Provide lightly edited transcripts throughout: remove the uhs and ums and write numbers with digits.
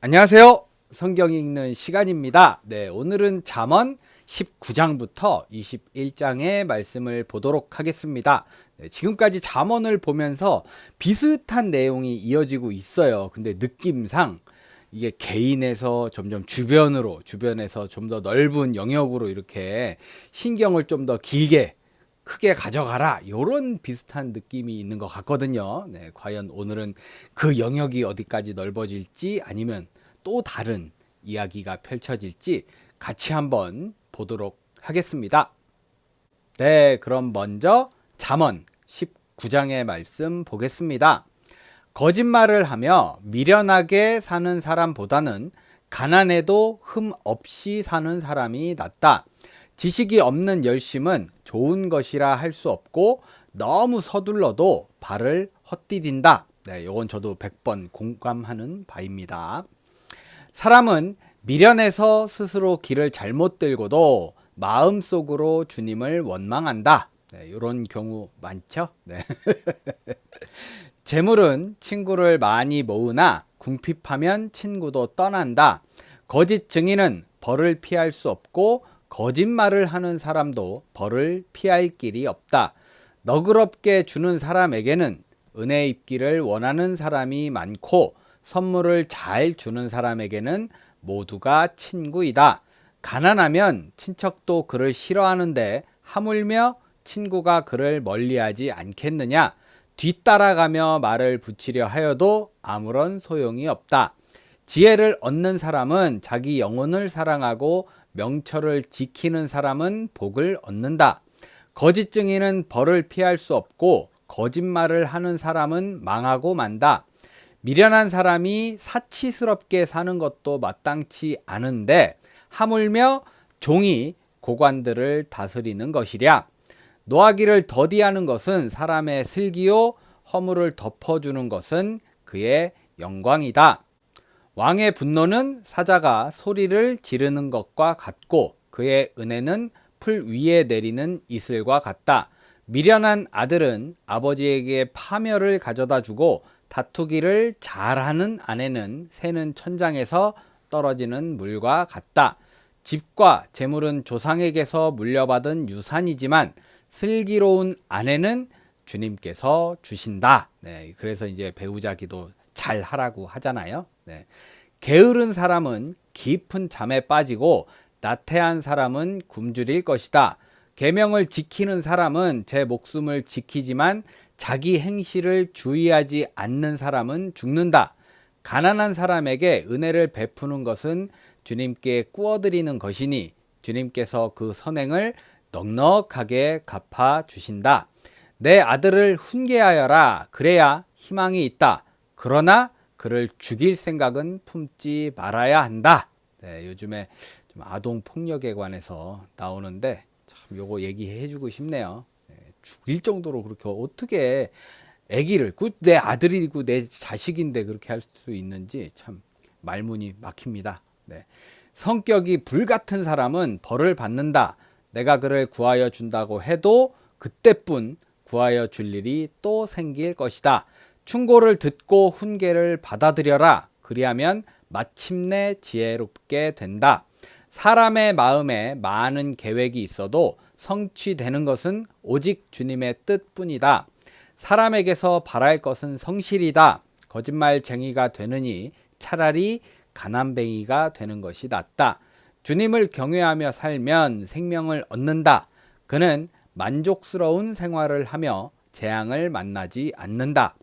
안녕하세요. 성경 읽는 시간입니다. 네, 오늘은 잠언 19장부터 21장의 말씀을 보도록 하겠습니다. 네, 지금까지 잠언을 보면서 비슷한 내용이 이어지고 있어요. 근데 느낌상 이게 개인에서 점점 주변에서 좀 더 넓은 영역으로 이렇게 신경을 좀 더 길게 크게 가져가라, 이런 비슷한 느낌이 있는 것 같거든요. 네, 과연 오늘은 그 영역이 어디까지 넓어질지 아니면 또 다른 이야기가 펼쳐질지 같이 한번 보도록 하겠습니다. 네, 그럼 먼저 잠언 19장의 말씀 보겠습니다. 거짓말을 하며 미련하게 사는 사람보다는 가난해도 흠 없이 사는 사람이 낫다. 지식이 없는 열심은 좋은 것이라 할 수 없고 너무 서둘러도 발을 헛디딘다. 네, 이건 저도 100번 공감하는 바입니다. 사람은 미련해서 스스로 길을 잘못 들고도 마음속으로 주님을 원망한다. 네, 이런 경우 많죠? 네. 재물은 친구를 많이 모으나 궁핍하면 친구도 떠난다. 거짓 증인은 벌을 피할 수 없고 거짓말을 하는 사람도 벌을 피할 길이 없다. 너그럽게 주는 사람에게는 은혜 입기를 원하는 사람이 많고 선물을 잘 주는 사람에게는 모두가 친구이다. 가난하면 친척도 그를 싫어하는데 하물며 친구가 그를 멀리하지 않겠느냐. 뒤따라가며 말을 붙이려 하여도 아무런 소용이 없다. 지혜를 얻는 사람은 자기 영혼을 사랑하고 명철을 지키는 사람은 복을 얻는다. 거짓 증인은 벌을 피할 수 없고 거짓말을 하는 사람은 망하고 만다. 미련한 사람이 사치스럽게 사는 것도 마땅치 않은데 하물며 종이 고관들을 다스리는 것이랴. 노하기를 더디하는 것은 사람의 슬기요, 허물을 덮어주는 것은 그의 영광이다. 왕의 분노는 사자가 소리를 지르는 것과 같고 그의 은혜는 풀 위에 내리는 이슬과 같다. 미련한 아들은 아버지에게 파멸을 가져다 주고 다투기를 잘하는 아내는 새는 천장에서 떨어지는 물과 같다. 집과 재물은 조상에게서 물려받은 유산이지만 슬기로운 아내는 주님께서 주신다. 네, 그래서 이제 배우자 기도 잘 하라고 하잖아요. 네. 게으른 사람은 깊은 잠에 빠지고 나태한 사람은 굶주릴 것이다. 계명을 지키는 사람은 제 목숨을 지키지만 자기 행실을 주의하지 않는 사람은 죽는다. 가난한 사람에게 은혜를 베푸는 것은 주님께 꾸어드리는 것이니 주님께서 그 선행을 넉넉하게 갚아주신다. 내 아들을 훈계하여라. 그래야 희망이 있다. 그러나 그를 죽일 생각은 품지 말아야 한다. 네, 요즘에 좀 아동 폭력에 관해서 나오는데 참 요거 얘기해주고 싶네요. 네, 죽일 정도로 그렇게 어떻게 아기를, 내 아들이고 내 자식인데 그렇게 할 수 있는지 참 말문이 막힙니다. 네. 성격이 불같은 사람은 벌을 받는다. 내가 그를 구하여 준다고 해도 그때뿐 구하여 줄 일이 또 생길 것이다. 충고를 듣고 훈계를 받아들여라. 그리하면 마침내 지혜롭게 된다. 사람의 마음에 많은 계획이 있어도 성취되는 것은 오직 주님의 뜻뿐이다. 사람에게서 바랄 것은 성실이다. 거짓말쟁이가 되느니 차라리 가난뱅이가 되는 것이 낫다. 주님을 경외하며 살면 생명을 얻는다. 그는 만족스러운 생활을 하며 재앙을 만나지 않는다.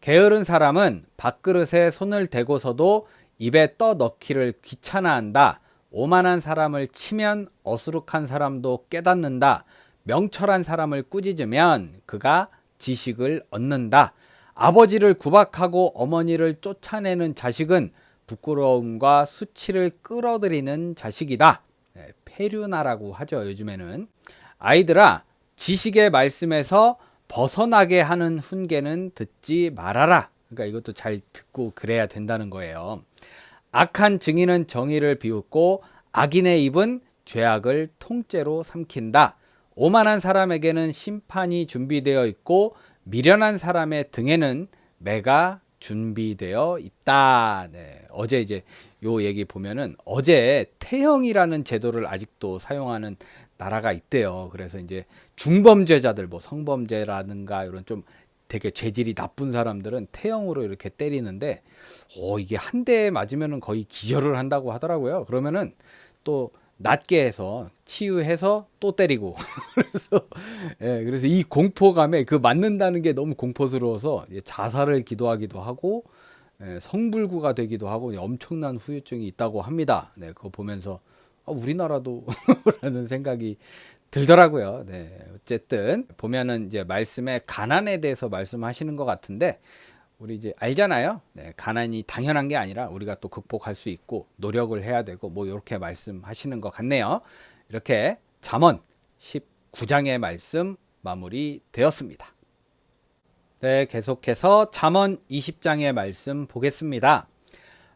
게으른 사람은 밥그릇에 손을 대고서도 입에 떠 넣기를 귀찮아한다. 오만한 사람을 치면 어수룩한 사람도 깨닫는다. 명철한 사람을 꾸짖으면 그가 지식을 얻는다. 아버지를 구박하고 어머니를 쫓아내는 자식은 부끄러움과 수치를 끌어들이는 자식이다. 폐륜아라고 하죠, 요즘에는. 아이들아, 지식의 말씀에서 벗어나게 하는 훈계는 듣지 말아라. 그러니까 이것도 잘 듣고 그래야 된다는 거예요. 악한 증인은 정의를 비웃고 악인의 입은 죄악을 통째로 삼킨다. 오만한 사람에게는 심판이 준비되어 있고 미련한 사람의 등에는 매가 준비되어 있다. 네, 어제 이제 요 얘기 보면은 어제 태형이라는 제도를 아직도 사용하는 나라가 있대요. 그래서 이제 중범죄자들 뭐 성범죄라든가 이런 좀 되게 죄질이 나쁜 사람들은 태형으로 이렇게 때리는데 이게 한 대 맞으면은 거의 기절을 한다고 하더라고요. 그러면은 또 낮게 해서 치유해서 또 때리고 그래서 그래서 이 공포감에 그 맞는다는 게 너무 공포스러워서 자살을 기도하기도 하고 성불구가 되기도 하고 엄청난 후유증이 있다고 합니다. 네, 그거 보면서 우리나라도 라는 생각이 들더라고요. 네, 어쨌든 보면은 이제 말씀에 가난에 대해서 말씀하시는 것 같은데 우리 이제 알잖아요. 네, 가난이 당연한 게 아니라 우리가 또 극복할 수 있고 노력을 해야 되고 뭐 이렇게 말씀하시는 것 같네요. 이렇게 잠언 19장의 말씀 마무리되었습니다. 네, 계속해서 잠언 20장의 말씀 보겠습니다.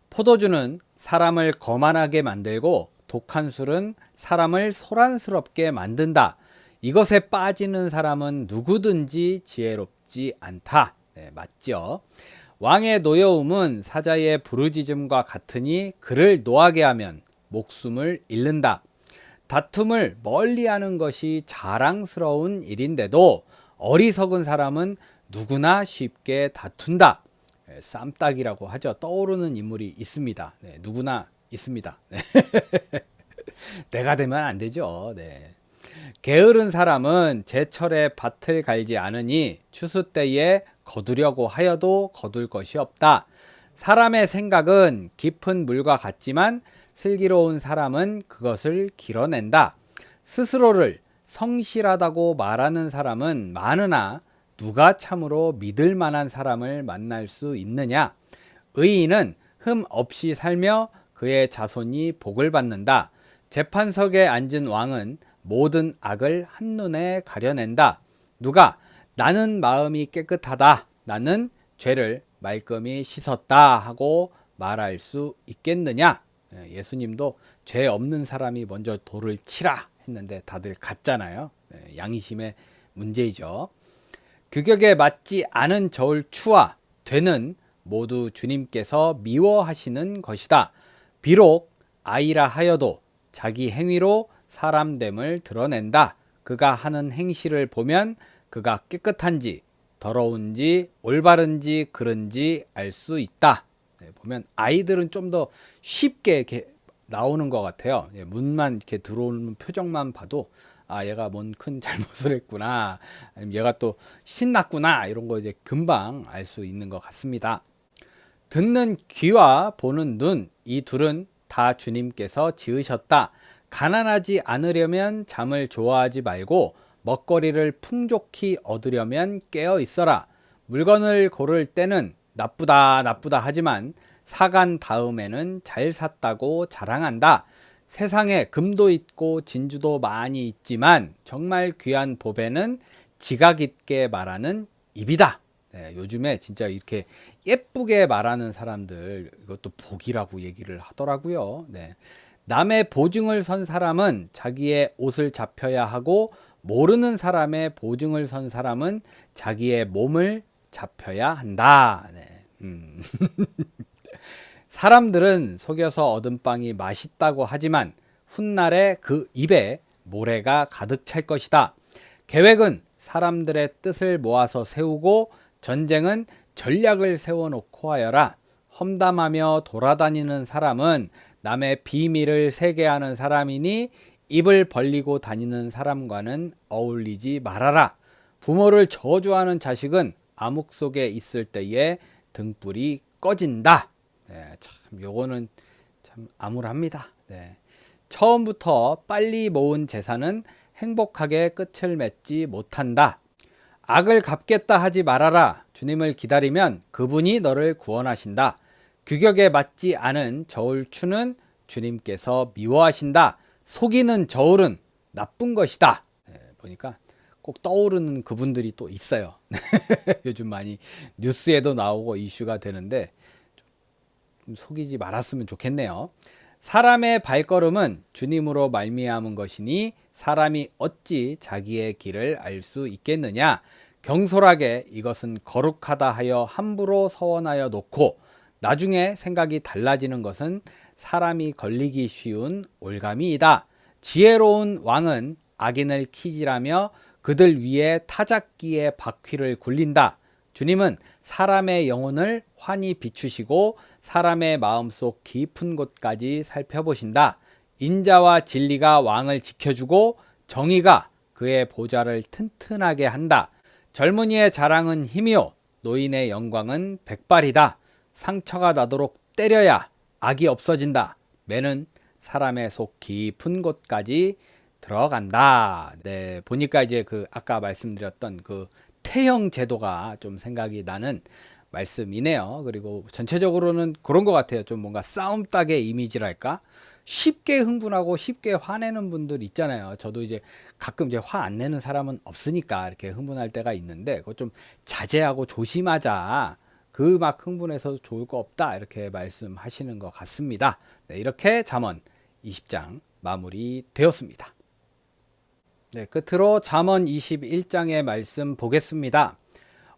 포도주는 사람을 거만하게 만들고 독한 술은 사람을 소란스럽게 만든다. 이것에 빠지는 사람은 누구든지 지혜롭지 않다. 네, 맞죠? 왕의 노여움은 사자의 부르짖음과 같으니 그를 노하게 하면 목숨을 잃는다. 다툼을 멀리하는 것이 자랑스러운 일인데도 어리석은 사람은 누구나 쉽게 다툰다. 네, 쌈딱이라고 하죠. 떠오르는 인물이 있습니다. 네, 누구나 있습니다. 네. 내가 되면 안 되죠. 네. 게으른 사람은 제철에 밭을 갈지 않으니 추수 때에 거두려고 하여도 거둘 것이 없다. 사람의 생각은 깊은 물과 같지만 슬기로운 사람은 그것을 길어낸다. 스스로를 성실하다고 말하는 사람은 많으나 누가 참으로 믿을 만한 사람을 만날 수 있느냐? 의인은 흠 없이 살며 그의 자손이 복을 받는다. 재판석에 앉은 왕은 모든 악을 한눈에 가려낸다. 누가 나는 마음이 깨끗하다. 나는 죄를 말끔히 씻었다 하고 말할 수 있겠느냐? 예수님도 죄 없는 사람이 먼저 돌을 치라 했는데 다들 갔잖아요. 양심의 문제이죠. 규격에 맞지 않은 저울추와 되는 모두 주님께서 미워하시는 것이다. 비록 아이라 하여도 자기 행위로 사람됨을 드러낸다. 그가 하는 행실을 보면 그가 깨끗한지 더러운지 올바른지 그른지 알 수 있다. 보면 아이들은 좀 더 쉽게 이렇게 나오는 것 같아요. 문만 이렇게 들어오는 표정만 봐도 얘가 뭔 큰 잘못을 했구나. 아니면 얘가 또 신났구나. 이런 거 이제 금방 알 수 있는 것 같습니다. 듣는 귀와 보는 눈, 이 둘은 다 주님께서 지으셨다. 가난하지 않으려면 잠을 좋아하지 말고 먹거리를 풍족히 얻으려면 깨어 있어라. 물건을 고를 때는 나쁘다 하지만 사간 다음에는 잘 샀다고 자랑한다. 세상에 금도 있고 진주도 많이 있지만 정말 귀한 보배는 지각 있게 말하는 입이다. 네, 요즘에 진짜 이렇게 예쁘게 말하는 사람들 이것도 복이라고 얘기를 하더라고요. 네. 남의 보증을 선 사람은 자기의 옷을 잡혀야 하고 모르는 사람의 보증을 선 사람은 자기의 몸을 잡혀야 한다. 네. 사람들은 속여서 얻은 빵이 맛있다고 하지만 훗날에 그 입에 모래가 가득 찰 것이다. 계획은 사람들의 뜻을 모아서 세우고 전쟁은 전략을 세워놓고 하여라. 험담하며 돌아다니는 사람은 남의 비밀을 세게하는 사람이니 입을 벌리고 다니는 사람과는 어울리지 말아라. 부모를 저주하는 자식은 암흑 속에 있을 때에 등불이 꺼진다. 네, 참 요거는 참 암울합니다. 네. 처음부터 빨리 모은 재산은 행복하게 끝을 맺지 못한다. 악을 갚겠다 하지 말아라. 주님을 기다리면 그분이 너를 구원하신다. 규격에 맞지 않은 저울추는 주님께서 미워하신다. 속이는 저울은 나쁜 것이다. 네, 보니까 꼭 떠오르는 그분들이 또 있어요. 요즘 많이 뉴스에도 나오고 이슈가 되는데 좀 속이지 말았으면 좋겠네요. 사람의 발걸음은 주님으로 말미암은 것이니 사람이 어찌 자기의 길을 알 수 있겠느냐. 경솔하게 이것은 거룩하다 하여 함부로 서원하여 놓고 나중에 생각이 달라지는 것은 사람이 걸리기 쉬운 올가미이다. 지혜로운 왕은 악인을 키질하며 그들 위에 타작기의 바퀴를 굴린다. 주님은 사람의 영혼을 환히 비추시고 사람의 마음속 깊은 곳까지 살펴보신다. 인자와 진리가 왕을 지켜주고 정의가 그의 보좌를 튼튼하게 한다. 젊은이의 자랑은 힘이요 노인의 영광은 백발이다. 상처가 나도록 때려야 악이 없어진다. 매는 사람의 속 깊은 곳까지 들어간다. 네, 보니까 이제 아까 말씀드렸던 태형 제도가 좀 생각이 나는 말씀이네요. 그리고 전체적으로는 그런 것 같아요. 좀 뭔가 싸움닭의 이미지랄까? 쉽게 흥분하고 쉽게 화내는 분들 있잖아요. 저도 이제 가끔 이제 화 안 내는 사람은 없으니까 이렇게 흥분할 때가 있는데 그거 좀 자제하고 조심하자. 막 흥분해서 좋을 거 없다. 이렇게 말씀하시는 것 같습니다. 네, 이렇게 잠언 20장 마무리되었습니다. 네, 끝으로 잠언 21장의 말씀 보겠습니다.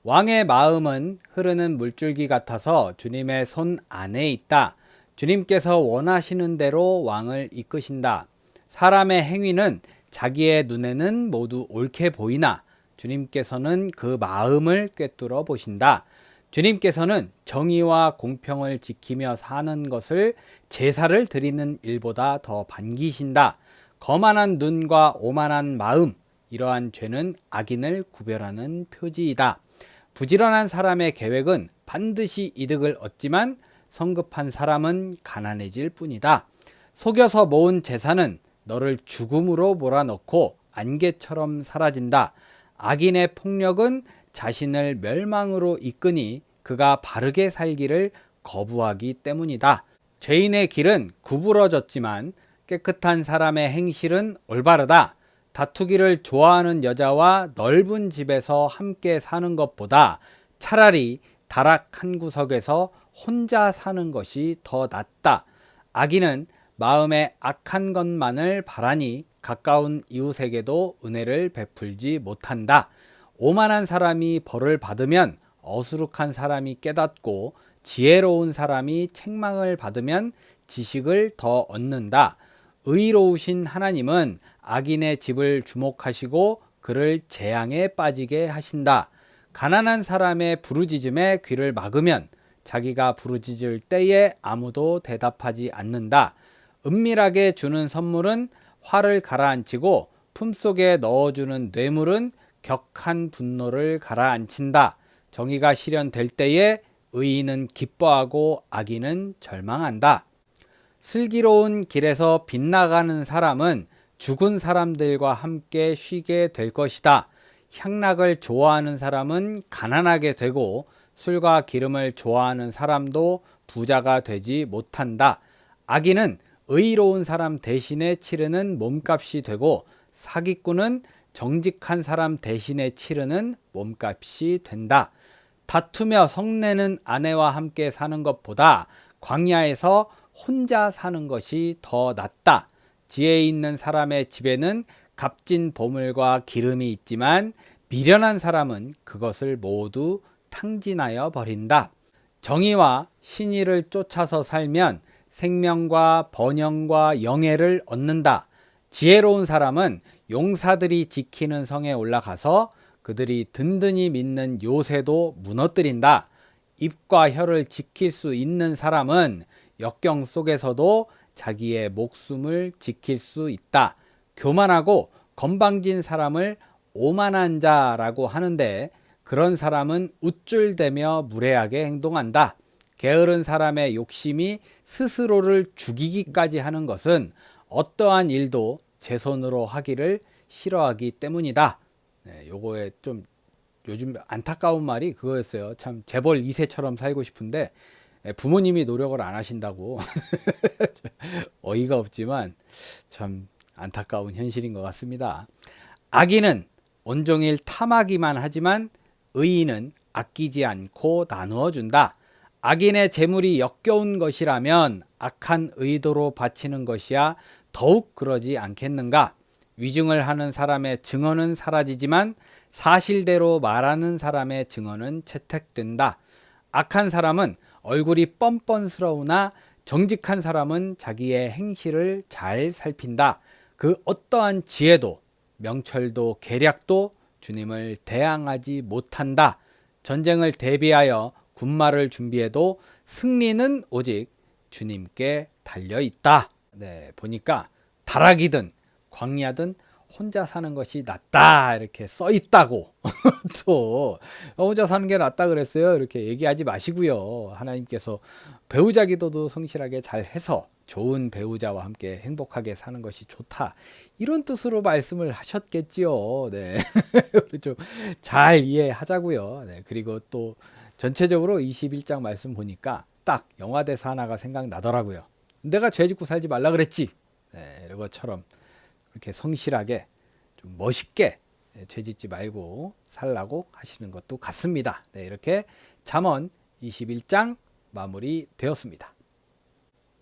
왕의 마음은 흐르는 물줄기 같아서 주님의 손 안에 있다. 주님께서 원하시는 대로 왕을 이끄신다. 사람의 행위는 자기의 눈에는 모두 옳게 보이나 주님께서는 그 마음을 꿰뚫어 보신다. 주님께서는 정의와 공평을 지키며 사는 것을 제사를 드리는 일보다 더 반기신다. 거만한 눈과 오만한 마음, 이러한 죄는 악인을 구별하는 표지이다. 부지런한 사람의 계획은 반드시 이득을 얻지만 성급한 사람은 가난해질 뿐이다. 속여서 모은 재산은 너를 죽음으로 몰아넣고 안개처럼 사라진다. 악인의 폭력은 자신을 멸망으로 이끄니 그가 바르게 살기를 거부하기 때문이다. 죄인의 길은 구부러졌지만 깨끗한 사람의 행실은 올바르다. 다투기를 좋아하는 여자와 넓은 집에서 함께 사는 것보다 차라리 다락 한 구석에서 혼자 사는 것이 더 낫다. 악인은 마음에 악한 것만을 바라니 가까운 이웃에게도 은혜를 베풀지 못한다. 오만한 사람이 벌을 받으면 어수룩한 사람이 깨닫고 지혜로운 사람이 책망을 받으면 지식을 더 얻는다. 의로우신 하나님은 악인의 집을 주목하시고 그를 재앙에 빠지게 하신다. 가난한 사람의 부르짖음에 귀를 막으면 자기가 부르짖을 때에 아무도 대답하지 않는다. 은밀하게 주는 선물은 화를 가라앉히고 품속에 넣어주는 뇌물은 격한 분노를 가라앉힌다. 정의가 실현될 때에 의인은 기뻐하고 악인은 절망한다. 슬기로운 길에서 빗나가는 사람은 죽은 사람들과 함께 쉬게 될 것이다. 향락을 좋아하는 사람은 가난하게 되고 술과 기름을 좋아하는 사람도 부자가 되지 못한다. 악인은 의로운 사람 대신에 치르는 몸값이 되고 사기꾼은 정직한 사람 대신에 치르는 몸값이 된다. 다투며 성내는 아내와 함께 사는 것보다 광야에서 혼자 사는 것이 더 낫다. 지혜 있는 사람의 집에는 값진 보물과 기름이 있지만 미련한 사람은 그것을 모두 탕진하여 버린다. 정의와 신의를 쫓아서 살면 생명과 번영과 영예를 얻는다. 지혜로운 사람은 용사들이 지키는 성에 올라가서 그들이 든든히 믿는 요새도 무너뜨린다. 입과 혀를 지킬 수 있는 사람은 역경 속에서도 자기의 목숨을 지킬 수 있다. 교만하고 건방진 사람을 오만한 자라고 하는데 그런 사람은 우쭐대며 무례하게 행동한다. 게으른 사람의 욕심이 스스로를 죽이기까지 하는 것은 어떠한 일도 제 손으로 하기를 싫어하기 때문이다. 네, 요거에 좀 요즘 안타까운 말이 그거였어요. 참 재벌 2세처럼 살고 싶은데 부모님이 노력을 안 하신다고 어이가 없지만 참 안타까운 현실인 것 같습니다. 악인은 온종일 탐하기만 하지만 의인은 아끼지 않고 나누어 준다. 악인의 재물이 역겨운 것이라면 악한 의도로 바치는 것이야 더욱 그러지 않겠는가? 위증을 하는 사람의 증언은 사라지지만 사실대로 말하는 사람의 증언은 채택된다. 악한 사람은 얼굴이 뻔뻔스러우나 정직한 사람은 자기의 행실을 잘 살핀다. 그 어떠한 지혜도 명철도 계략도 주님을 대항하지 못한다. 전쟁을 대비하여 군마를 준비해도 승리는 오직 주님께 달려 있다. 네, 보니까 다락이든 광야든 혼자 사는 것이 낫다 이렇게 써 있다고 또 혼자 사는 게 낫다 그랬어요. 이렇게 얘기하지 마시고요. 하나님께서 배우자 기도도 성실하게 잘 해서 좋은 배우자와 함께 행복하게 사는 것이 좋다. 이런 뜻으로 말씀을 하셨겠지요. 네. 좀 잘 이해하자고요. 네. 그리고 또 전체적으로 21장 말씀 보니까 딱 영화대사 하나가 생각나더라고요. 내가 죄 짓고 살지 말라 그랬지. 네, 이런 것처럼 이렇게 성실하게 좀 멋있게 죄 짓지 말고 살라고 하시는 것도 같습니다. 네, 이렇게 잠언 21장 마무리 되었습니다.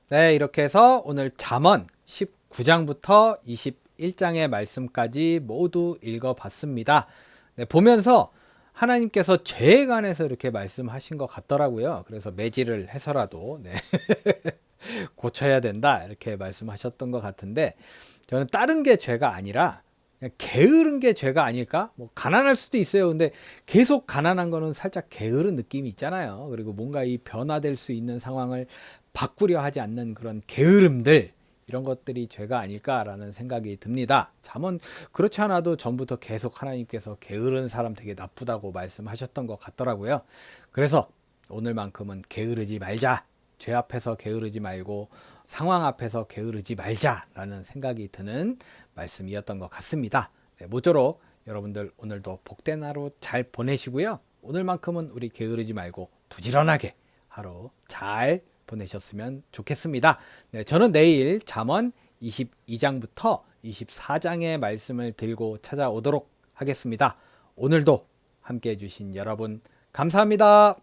네, 이렇게 해서 오늘 잠언 19장부터 21장의 말씀까지 모두 읽어봤습니다. 네, 보면서 하나님께서 죄에 관해서 이렇게 말씀하신 것 같더라고요. 그래서 매질을 해서라도 네. 고쳐야 된다 이렇게 말씀하셨던 것 같은데, 저는 다른 게 죄가 아니라 그냥 게으른 게 죄가 아닐까? 뭐 가난할 수도 있어요. 근데 계속 가난한 거는 살짝 게으른 느낌이 있잖아요. 그리고 뭔가 이 변화될 수 있는 상황을 바꾸려 하지 않는 그런 게으름들, 이런 것들이 죄가 아닐까라는 생각이 듭니다. 잠언 그렇지 않아도 전부터 계속 하나님께서 게으른 사람 되게 나쁘다고 말씀하셨던 것 같더라고요. 그래서 오늘만큼은 게으르지 말자. 죄 앞에서 게으르지 말고 상황 앞에서 게으르지 말자라는 생각이 드는 말씀이었던 것 같습니다. 네, 모쪼록 여러분들 오늘도 복된 하루 잘 보내시고요. 오늘만큼은 우리 게으르지 말고 부지런하게 하루 잘 보내셨으면 좋겠습니다. 네, 저는 내일 잠언 22장부터 24장의 말씀을 들고 찾아오도록 하겠습니다. 오늘도 함께 해주신 여러분 감사합니다.